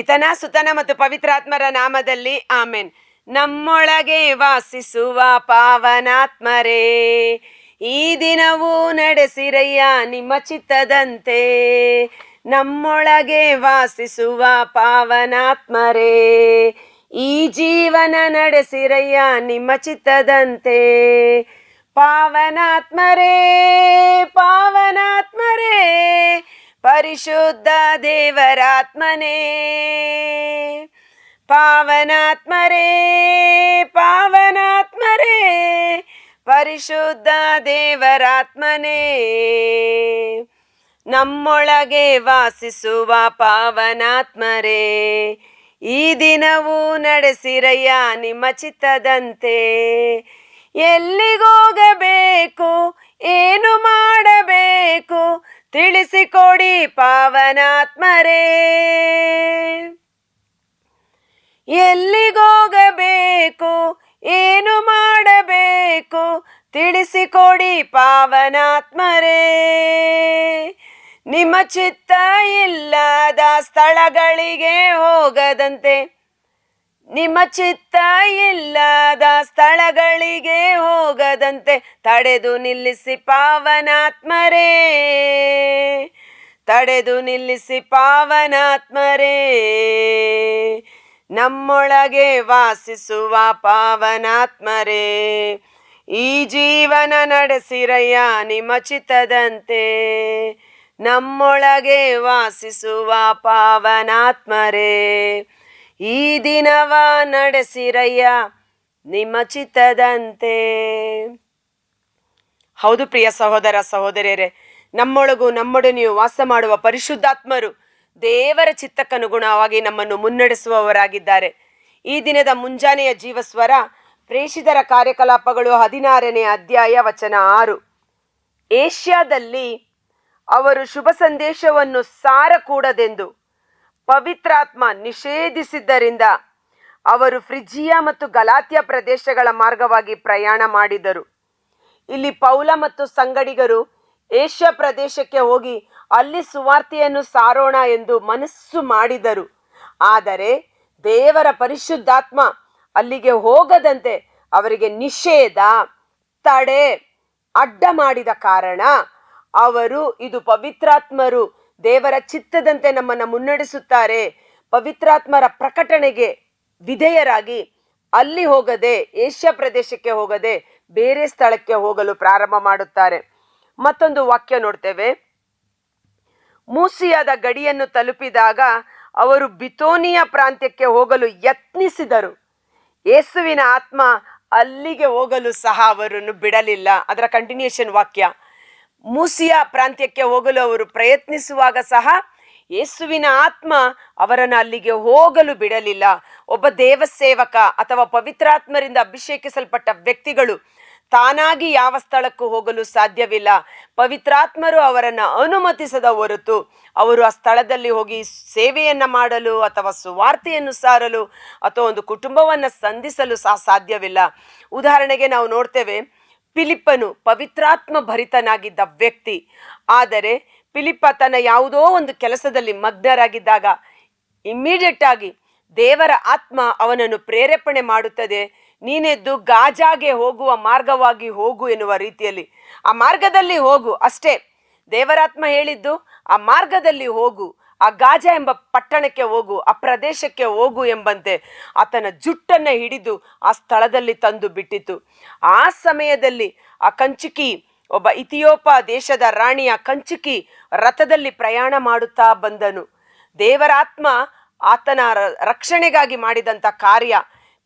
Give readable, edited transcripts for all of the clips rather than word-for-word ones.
ಪಿತನ ಸುತನ ಮತ್ತು ಪವಿತ್ರಾತ್ಮರ ನಾಮದಲ್ಲಿ ಆಮೆನ್. ನಮ್ಮೊಳಗೆ ವಾಸಿಸುವ ಪಾವನಾತ್ಮರೇ, ಈ ದಿನವೂ ನಡೆಸಿರಯ್ಯ ನಿಮ್ಮ ಚಿತ್ತದಂತೆ. ನಮ್ಮೊಳಗೆ ವಾಸಿಸುವ ಪಾವನಾತ್ಮರೇ, ಈ ಜೀವನ ನಡೆಸಿರಯ್ಯ ನಿಮ್ಮ ಚಿತ್ತದಂತೆ. ಪಾವನಾತ್ಮರೇ ಪಾವನಾತ್ಮರೇ, ಪರಿಶುದ್ಧ ದೇವರಾತ್ಮನೇ. ಪಾವನಾತ್ಮರೇ ಪಾವನಾತ್ಮರೇ, ಪರಿಶುದ್ಧ ದೇವರಾತ್ಮನೇ. ನಮ್ಮೊಳಗೆ ವಾಸಿಸುವ ಪಾವನಾತ್ಮರೇ, ಈ ದಿನವೂ ನಡೆಸಿರಯ್ಯ ನಿಮ್ಮ ಚಿತ್ತದಂತೆ. ಎಲ್ಲಿಗೋಗಬೇಕು, ಏನು ಮಾಡಬೇಕು, ತಿಳಿಸಿಕೊಡಿ ಪಾವನಾತ್ಮರೇ. ಎಲ್ಲಿಗೋಗಬೇಕು, ಏನು ಮಾಡಬೇಕು, ತಿಳಿಸಿಕೊಡಿ ಪಾವನಾತ್ಮರೇ. ನಿಮ್ಮ ಚಿತ್ತ ಇಲ್ಲದ ಸ್ಥಳಗಳಿಗೆ ಹೋಗದಂತೆ, ನಿಮ್ಮ ಚಿತ್ತ ಇಲ್ಲದ ಸ್ಥಳಗಳಿಗೆ ಹೋಗದಂತೆ ತಡೆದು ನಿಲ್ಲಿಸಿ ಪಾವನಾತ್ಮರೇ. ತಡೆದು ನಿಲ್ಲಿಸಿ ಪಾವನಾತ್ಮರೇ, ನಮ್ಮೊಳಗೆ ವಾಸಿಸುವ ಪಾವನಾತ್ಮರೇ. ಈ ಜೀವನ ನಡೆಸಿರಯ್ಯ ನಿಮ್ಮ ಚಿತ್ತದಂತೆ. ನಮ್ಮೊಳಗೆ ವಾಸಿಸುವ ಪಾವನಾತ್ಮರೇ, ಈ ದಿನವ ನಡೆಸಿರಯ್ಯ ನಿಮ್ಮ ಚಿತ್ತದಂತೆ. ಹೌದು ಪ್ರಿಯ ಸಹೋದರ ಸಹೋದರಿಯರೇ, ನಮ್ಮೊಳಗೂ ನಮ್ಮೊಡನೆಯೂ ವಾಸ ಮಾಡುವ ಪರಿಶುದ್ಧಾತ್ಮರು ದೇವರ ಚಿತ್ತಕ್ಕನುಗುಣವಾಗಿ ನಮ್ಮನ್ನು ಮುನ್ನಡೆಸುವವರಾಗಿದ್ದಾರೆ. ಈ ದಿನದ ಮುಂಜಾನೆಯ ಜೀವಸ್ವರ, ಪ್ರೇಷಿತರ ಕಾರ್ಯಕಲಾಪಗಳು 16ನೇ ಅಧ್ಯಾಯ ವಚನ 6. ಏಷ್ಯಾದಲ್ಲಿ ಅವರು ಶುಭ ಸಂದೇಶವನ್ನು ಸಾರಕೂಡದೆಂದು ಪವಿತ್ರಾತ್ಮ ನಿಷೇಧಿಸಿದ್ದರಿಂದ ಅವರು ಫ್ರಿಜಿಯಾ ಮತ್ತು ಗಲಾತ್ಯ ಪ್ರದೇಶಗಳ ಮಾರ್ಗವಾಗಿ ಪ್ರಯಾಣ ಮಾಡಿದರು. ಇಲ್ಲಿ ಪೌಲ ಮತ್ತು ಸಂಗಡಿಗರು ಏಷ್ಯಾ ಪ್ರದೇಶಕ್ಕೆ ಹೋಗಿ ಅಲ್ಲಿ ಸುವಾರ್ತೆಯನ್ನು ಸಾರೋಣ ಎಂದು ಮನಸ್ಸು ಮಾಡಿದರು. ಆದರೆ ದೇವರ ಪರಿಶುದ್ಧಾತ್ಮ ಅಲ್ಲಿಗೆ ಹೋಗದಂತೆ ಅವರಿಗೆ ನಿಷೇಧ, ತಡೆ, ಅಡ್ಡ ಮಾಡಿದ ಕಾರಣ ಅವರು, ಇದು ಪವಿತ್ರಾತ್ಮರು ದೇವರ ಚಿತ್ತದಂತೆ ನಮ್ಮನ್ನು ಮುನ್ನಡೆಸುತ್ತಾರೆ, ಪವಿತ್ರಾತ್ಮರ ಪ್ರಕಟಣೆಗೆ ವಿಧೇಯರಾಗಿ ಅಲ್ಲಿ ಹೋಗದೆ, ಏಷ್ಯಾ ಪ್ರದೇಶಕ್ಕೆ ಹೋಗದೆ ಬೇರೆ ಸ್ಥಳಕ್ಕೆ ಹೋಗಲು ಪ್ರಾರಂಭ ಮಾಡುತ್ತಾರೆ. ಮತ್ತೊಂದು ವಾಕ್ಯ ನೋಡ್ತೇವೆ. ಮೂಸಿಯಾದ ಗಡಿಯನ್ನು ತಲುಪಿದಾಗ ಅವರು ಬಿತೋನಿಯ ಪ್ರಾಂತ್ಯಕ್ಕೆ ಹೋಗಲು ಯತ್ನಿಸಿದರು. ಯೇಸುವಿನ ಆತ್ಮ ಅಲ್ಲಿಗೆ ಹೋಗಲು ಸಹ ಅವರನ್ನು ಬಿಡಲಿಲ್ಲ. ಅದರ ಕಂಟಿನ್ಯೂಷನ್ ವಾಕ್ಯ, ಮೂಸಿಯಾ ಪ್ರಾಂತ್ಯಕ್ಕೆ ಹೋಗಲು ಅವರು ಪ್ರಯತ್ನಿಸುವಾಗ ಸಹ ಯೇಸುವಿನ ಆತ್ಮ ಅವರನ್ನು ಅಲ್ಲಿಗೆ ಹೋಗಲು ಬಿಡಲಿಲ್ಲ. ಒಬ್ಬ ದೇವಸೇವಕ ಅಥವಾ ಪವಿತ್ರಾತ್ಮರಿಂದ ಅಭಿಷೇಕಿಸಲ್ಪಟ್ಟ ವ್ಯಕ್ತಿಗಳು ತಾನಾಗಿ ಯಾವ ಸ್ಥಳಕ್ಕೂ ಹೋಗಲು ಸಾಧ್ಯವಿಲ್ಲ. ಪವಿತ್ರಾತ್ಮರು ಅವರನ್ನು ಅನುಮತಿಸದ ಹೊರತು ಅವರು ಆ ಸ್ಥಳದಲ್ಲಿ ಹೋಗಿ ಸೇವೆಯನ್ನು ಮಾಡಲು ಅಥವಾ ಸುವಾರ್ತೆಯನ್ನು ಸಾರಲು ಅಥವಾ ಒಂದು ಕುಟುಂಬವನ್ನು ಸಂಧಿಸಲು ಸಹ ಸಾಧ್ಯವಿಲ್ಲ. ಉದಾಹರಣೆಗೆ ನಾವು ನೋಡ್ತೇವೆ, ಫಿಲಿಪ್ಪನು ಪವಿತ್ರಾತ್ಮ ಭರಿತನಾಗಿದ್ದ ವ್ಯಕ್ತಿ. ಆದರೆ ಫಿಲಿಪ್ಪ ತನ್ನ ಯಾವುದೋ ಒಂದು ಕೆಲಸದಲ್ಲಿ ಮಗ್ನರಾಗಿದ್ದಾಗ ಇಮ್ಮಿಡಿಯೇಟ್ ಆಗಿ ದೇವರ ಆತ್ಮ ಅವನನ್ನು ಪ್ರೇರೇಪಣೆ ಮಾಡುತ್ತದೆ, ನೀನೆದ್ದು ಗಾಜಾಗೆ ಹೋಗುವ ಮಾರ್ಗವಾಗಿ ಹೋಗು ಎನ್ನುವ ರೀತಿಯಲ್ಲಿ. ಆ ಮಾರ್ಗದಲ್ಲಿ ಹೋಗು ಅಷ್ಟೇ, ದೇವರಾತ್ಮ ಹೇಳಿದ್ದು ಆ ಮಾರ್ಗದಲ್ಲಿ ಹೋಗು, ಆ ಗಾಜಾ ಎಂಬ ಪಟ್ಟಣಕ್ಕೆ ಹೋಗು, ಆ ಪ್ರದೇಶಕ್ಕೆ ಹೋಗು ಎಂಬಂತೆ ಆತನ ಜುಟ್ಟನ್ನು ಹಿಡಿದು ಆ ಸ್ಥಳದಲ್ಲಿ ತಂದು ಬಿಟ್ಟಿತು. ಆ ಸಮಯದಲ್ಲಿ ಆ ಕಂಚುಕಿ, ಒಬ್ಬ ಇಥಿಯೋಪ ದೇಶದ ರಾಣಿಯ ಕಂಚುಕಿ ರಥದಲ್ಲಿ ಪ್ರಯಾಣ ಮಾಡುತ್ತಾ ಬಂದನು. ದೇವರಾತ್ಮ ಆತನ ರಕ್ಷಣೆಗಾಗಿ ಮಾಡಿದಂಥ ಕಾರ್ಯ.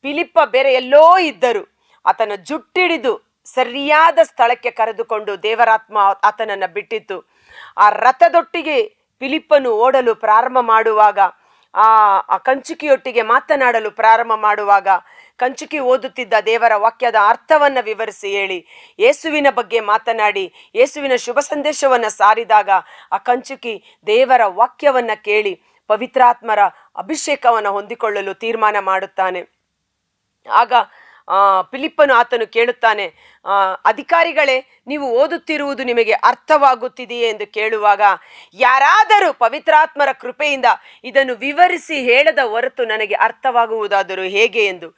ಫಿಲಿಪ್ಪ ಬೇರೆ ಎಲ್ಲೋ ಇದ್ದರು, ಆತನ ಜುಟ್ಟಿಡಿದು ಸರಿಯಾದ ಸ್ಥಳಕ್ಕೆ ಕರೆದುಕೊಂಡು ದೇವರಾತ್ಮ ಆತನನ್ನು ಬಿಟ್ಟಿತ್ತು. ಆ ರಥದೊಟ್ಟಿಗೆ ಫಿಲಿಪ್ಪನು ಓಡಲು ಪ್ರಾರಂಭ ಮಾಡುವಾಗ, ಆ ಕಂಚುಕಿಯೊಟ್ಟಿಗೆ ಮಾತನಾಡಲು ಪ್ರಾರಂಭ ಮಾಡುವಾಗ, ಕಂಚುಕಿ ಓದುತ್ತಿದ್ದ ದೇವರ ವಾಕ್ಯದ ಅರ್ಥವನ್ನು ವಿವರಿಸಿ ಹೇಳಿ ಯೇಸುವಿನ ಬಗ್ಗೆ ಮಾತನಾಡಿ ಯೇಸುವಿನ ಶುಭ ಸಂದೇಶವನ್ನು ಸಾರಿದಾಗ ಆ ಕಂಚುಕಿ ದೇವರ ವಾಕ್ಯವನ್ನು ಕೇಳಿ ಪವಿತ್ರಾತ್ಮರ ಅಭಿಷೇಕವನ್ನು ಹೊಂದಿಕೊಳ್ಳಲು ತೀರ್ಮಾನ ಮಾಡುತ್ತಾನೆ. ಆಗ ಫಿಲಿಪ್ಪನು ಆತನು ಕೇಳುತ್ತಾನೆ, ಅಧಿಕಾರಿಗಳೇ, ನೀವು ಓದುತ್ತಿರುವುದು ನಿಮಗೆ ಅರ್ಥವಾಗುತ್ತಿದೆಯೇ ಎಂದು ಕೇಳುವಾಗ, ಯಾರಾದರೂ ಪವಿತ್ರಾತ್ಮರ ಕೃಪೆಯಿಂದ ಇದನ್ನು ವಿವರಿಸಿ ಹೇಳದ ಹೊರತು ನನಗೆ ಅರ್ಥವಾಗುವುದಾದರೂ ಹೇಗೆ ಎಂದು.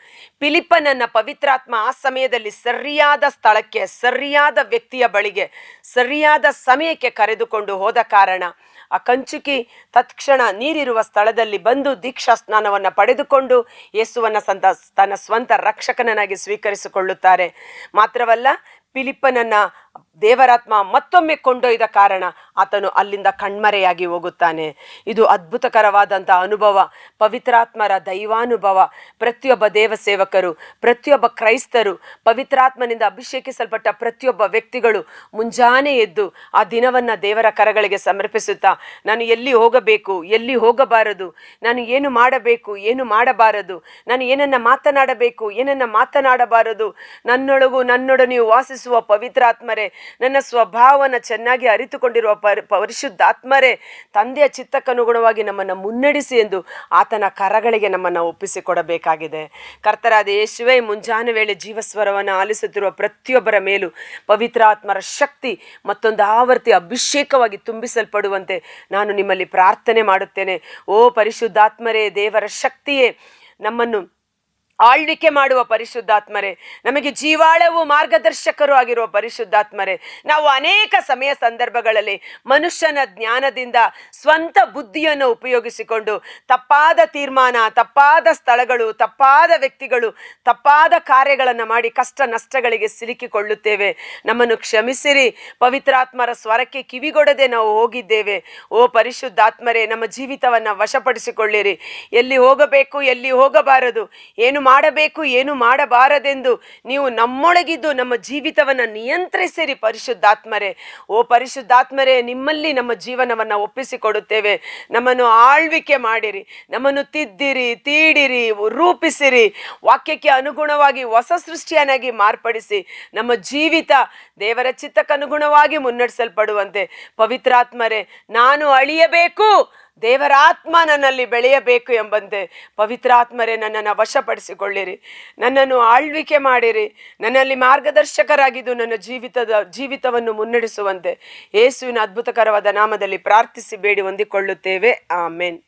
ಫಿಲಿಪ್ಪನನ್ನ ಪವಿತ್ರಾತ್ಮ ಆ ಸಮಯದಲ್ಲಿ ಸರಿಯಾದ ಸ್ಥಳಕ್ಕೆ, ಸರಿಯಾದ ವ್ಯಕ್ತಿಯ ಬಳಿಗೆ, ಸರಿಯಾದ ಸಮಯಕ್ಕೆ ಕರೆದುಕೊಂಡು ಹೋದ ಕಾರಣ ಆ ಕಂಚುಕಿ ತತ್ಕ್ಷಣ ನೀರಿರುವ ಸ್ಥಳದಲ್ಲಿ ಬಂದು ದೀಕ್ಷಾ ಸ್ನಾನವನ್ನು ಪಡೆದುಕೊಂಡು ಯೇಸುವನ್ನ ತನ್ನ ಸ್ವಂತ ರಕ್ಷಕನಾಗಿ ಸ್ವೀಕರಿಸಿಕೊಳ್ಳುತ್ತಾರೆ. ಮಾತ್ರವಲ್ಲ, ಫಿಲಿಪ್ಪನನ್ನ ದೇವರಾತ್ಮ ಮತ್ತೊಮ್ಮೆ ಕೊಂಡೊಯ್ದ ಕಾರಣ ಆತನು ಅಲ್ಲಿಂದ ಕಣ್ಮರೆಯಾಗಿ ಹೋಗುತ್ತಾನೆ. ಇದು ಅದ್ಭುತಕರವಾದಂಥ ಅನುಭವ, ಪವಿತ್ರಾತ್ಮರ ದೈವಾನುಭವ. ಪ್ರತಿಯೊಬ್ಬ ದೇವಸೇವಕರು, ಪ್ರತಿಯೊಬ್ಬ ಕ್ರೈಸ್ತರು, ಪವಿತ್ರಾತ್ಮನಿಂದ ಅಭಿಷೇಕಿಸಲ್ಪಟ್ಟ ಪ್ರತಿಯೊಬ್ಬ ವ್ಯಕ್ತಿಗಳು ಮುಂಜಾನೆ ಎದ್ದು ಆ ದಿನವನ್ನು ದೇವರ ಕರಗಳಿಗೆ ಸಮರ್ಪಿಸುತ್ತಾ, ನಾನು ಎಲ್ಲಿ ಹೋಗಬೇಕು, ಎಲ್ಲಿ ಹೋಗಬಾರದು, ನಾನು ಏನು ಮಾಡಬೇಕು, ಏನು ಮಾಡಬಾರದು, ನಾನು ಏನನ್ನ ಮಾತನಾಡಬೇಕು, ಏನನ್ನ ಮಾತನಾಡಬಾರದು, ನನ್ನೊಡನೆಯೂ ವಾಸಿಸುವ ಪವಿತ್ರಾತ್ಮರೇ, ನನ್ನ ಸ್ವಭಾವನ ಚೆನ್ನಾಗಿ ಅರಿತುಕೊಂಡಿರುವ ಪರಿಶುದ್ಧಾತ್ಮರೇ, ತಂದೆಯ ಚಿತ್ತಕ್ಕನುಗುಣವಾಗಿ ನಮ್ಮನ್ನು ಮುನ್ನಡೆಸಿ ಎಂದು ಆತನ ಕರಗಳಿಗೆ ನಮ್ಮನ್ನು ಒಪ್ಪಿಸಿಕೊಡಬೇಕಾಗಿದೆ. ಕರ್ತರಾದ ಯೇಸುವೇ, ಮುಂಜಾನೆ ವೇಳೆ ಜೀವಸ್ವರವನ್ನು ಆಲಿಸುತ್ತಿರುವ ಪ್ರತಿಯೊಬ್ಬರ ಮೇಲೂ ಪವಿತ್ರಾತ್ಮರ ಶಕ್ತಿ ಮತ್ತೊಂದು ಆವರ್ತಿ ಅಭಿಷೇಕವಾಗಿ ತುಂಬಿಸಲ್ಪಡುವಂತೆ ನಾನು ನಿಮ್ಮಲ್ಲಿ ಪ್ರಾರ್ಥನೆ ಮಾಡುತ್ತೇನೆ. ಓ ಪರಿಶುದ್ಧಾತ್ಮರೇ, ದೇವರ ಶಕ್ತಿಯೇ, ನಮ್ಮನ್ನು ಆಳ್ವಿಕೆ ಮಾಡುವ ಪರಿಶುದ್ಧಾತ್ಮರೇ, ನಮಗೆ ಜೀವಾಳವು ಮಾರ್ಗದರ್ಶಕರು ಆಗಿರುವ ಪರಿಶುದ್ಧಾತ್ಮರೇ, ನಾವು ಅನೇಕ ಸಮಯ ಸಂದರ್ಭಗಳಲ್ಲಿ ಮನುಷ್ಯನ ಜ್ಞಾನದಿಂದ ಸ್ವಂತ ಬುದ್ಧಿಯನ್ನು ಉಪಯೋಗಿಸಿಕೊಂಡು ತಪ್ಪಾದ ತೀರ್ಮಾನ, ತಪ್ಪಾದ ಸ್ಥಳಗಳು, ತಪ್ಪಾದ ವ್ಯಕ್ತಿಗಳು, ತಪ್ಪಾದ ಕಾರ್ಯಗಳನ್ನು ಮಾಡಿ ಕಷ್ಟ ನಷ್ಟಗಳಿಗೆ ಸಿಲುಕಿಕೊಳ್ಳುತ್ತೇವೆ. ನಮ್ಮನ್ನು ಕ್ಷಮಿಸಿರಿ. ಪವಿತ್ರಾತ್ಮರ ಸ್ವರಕ್ಕೆ ಕಿವಿಗೊಡದೆ ನಾವು ಹೋಗಿದ್ದೇವೆ. ಓ ಪರಿಶುದ್ಧಾತ್ಮರೇ, ನಮ್ಮ ಜೀವಿತವನ್ನು ವಶಪಡಿಸಿಕೊಳ್ಳಿರಿ. ಎಲ್ಲಿ ಹೋಗಬೇಕು, ಎಲ್ಲಿ ಹೋಗಬಾರದು, ಏನು ಮಾಡಬೇಕು, ಏನು ಮಾಡಬಾರದೆಂದು ನೀವು ನಮ್ಮೊಳಗಿದ್ದು ನಮ್ಮ ಜೀವಿತವನ್ನು ನಿಯಂತ್ರಿಸಿರಿ ಪರಿಶುದ್ಧಾತ್ಮರೇ. ಓ ಪರಿಶುದ್ಧಾತ್ಮರೇ, ನಿಮ್ಮಲ್ಲಿ ನಮ್ಮ ಜೀವನವನ್ನು ಒಪ್ಪಿಸಿಕೊಡುತ್ತೇವೆ. ನಮ್ಮನ್ನು ಆಳ್ವಿಕೆ ಮಾಡಿರಿ, ನಮ್ಮನ್ನು ತಿದ್ದಿರಿ, ತೀಡಿರಿ, ರೂಪಿಸಿರಿ, ವಾಕ್ಯಕ್ಕೆ ಅನುಗುಣವಾಗಿ ಹೊಸ ಸೃಷ್ಟಿಯನ್ನಾಗಿ ಮಾರ್ಪಡಿಸಿ ನಮ್ಮ ಜೀವಿತ ದೇವರ ಚಿತ್ತಕ್ಕನುಗುಣವಾಗಿ ಮುನ್ನಡೆಸಲ್ಪಡುವಂತೆ ಪವಿತ್ರಾತ್ಮರೇ, ನಾನು ಅಳಿಯಬೇಕು, ದೇವರ ಆತ್ಮ ನನ್ನಲ್ಲಿ ಬೆಳೆಯಬೇಕು ಎಂಬಂತೆ ಪವಿತ್ರಾತ್ಮರೇ ನನ್ನನ್ನು ವಶಪಡಿಸಿಕೊಳ್ಳಿರಿ, ನನ್ನನ್ನು ಆಳ್ವಿಕೆ ಮಾಡಿರಿ, ನನ್ನಲ್ಲಿ ಮಾರ್ಗದರ್ಶಕರಾಗಿದ್ದು ನನ್ನ ಜೀವಿತವನ್ನು ಮುನ್ನಡೆಸುವಂತೆ ಯೇಸುವಿನ ಅದ್ಭುತಕರವಾದ ನಾಮದಲ್ಲಿ ಪ್ರಾರ್ಥಿಸಿ ಬೇಡಿ ಹೊಂದಿಕೊಳ್ಳುತ್ತೇವೆ. ಆಮೆನ್.